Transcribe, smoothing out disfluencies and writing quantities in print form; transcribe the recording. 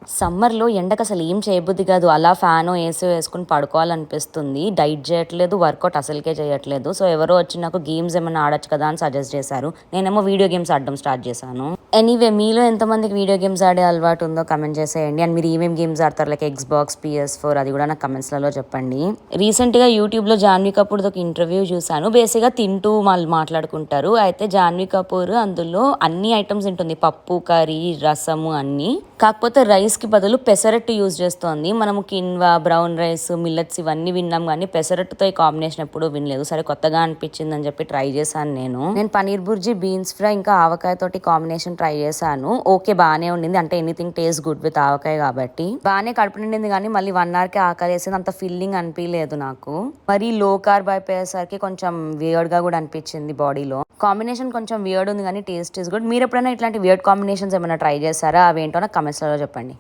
సమ్మర్‌లో ఎండకు అసలు ఏం చేయబుద్ధి కాదు. అలా ఫ్యానో, ఏసీ వేసుకొని పడుకోవాలనిపిస్తుంది. డైట్ చేయట్లేదు, వర్కౌట్ అసలుకే చేయట్లేదు. సో, ఎవరో వచ్చి నాకు గేమ్స్ ఏమన్నా ఆడొచ్చు కదా అని సజెస్ట్ చేశారు. నేనేమో వీడియో గేమ్స్ ఆడడం స్టార్ట్ చేశాను. ఎనీవే మీలో ఎంతమందికి వీడియో గేమ్స్ ఆడే అలవాటు ఉందో కమెంట్ చేసేయండి. అండ్ మీరు ఏమేమి గేమ్స్ ఆడతారు లైక్ ఎక్స్‌బాక్స్, PS4 అది కూడా నాకు కమెంట్స్‌లలో చెప్పండి. రీసెంట్‌గా యూట్యూబ్‌లో జాన్వీ కపూర్‌ది ఒక ఇంటర్వ్యూ చూశాను. బేసిక్‌గా తింటూ వాళ్ళు మాట్లాడుకుంటారు. అయితే జాన్వీ కపూర్ అందులో అన్ని ఐటమ్స్ తింటుంది. పప్పు, కర్రీ, రసము అన్నీ. కాకపోతే రైస్‌కి బదులు పెసరట్టు యూజ్ చేస్తోంది. మనము కిన్వా, బ్రౌన్ రైస్, మిల్లెట్స్ ఇవన్నీ విన్నాం గానీ పెసరట్టుతో ఈ కాంబినేషన్ ఎప్పుడూ వినలేదు. సరే కొత్తగా అనిపించిందని చెప్పి ట్రై చేశాను నేను. పనీర్ బుర్జీ, బీన్స్ ఫ్రై ఇంకా ఆవకాయతోటి కాంబినేషన్ ట్రై చేశాను. ఓకే బాగానే ఉండింది. అంటే ఎనీథింగ్ టేస్ట్ గుడ్ విత్ ఆవకాయ కాబట్టి. బాగానే కడుపు నిండింది కానీ మళ్ళీ 1 అవర్‌కే ఆకలేసింది. అంత ఫీలింగ్ అనిపించలేదు నాకు. మరి లో కార్బ్ అయిపోయేసరికి కొంచెం వియర్డ్ గా కూడా అనిపించింది బాడీలో. కాంబినేషన్ కొంచెం వియర్డ్ ఉంది కానీ టేస్ట్ ఇస్ గుడ్. మీరు ఎప్పుడైనా ఇట్లాంటి వియర్డ్ కాంబినేషన్స్ ఏమైనా ట్రై చేశారా? అవేంటో నాకు కమెంట్స్‌లలో చెప్పండి.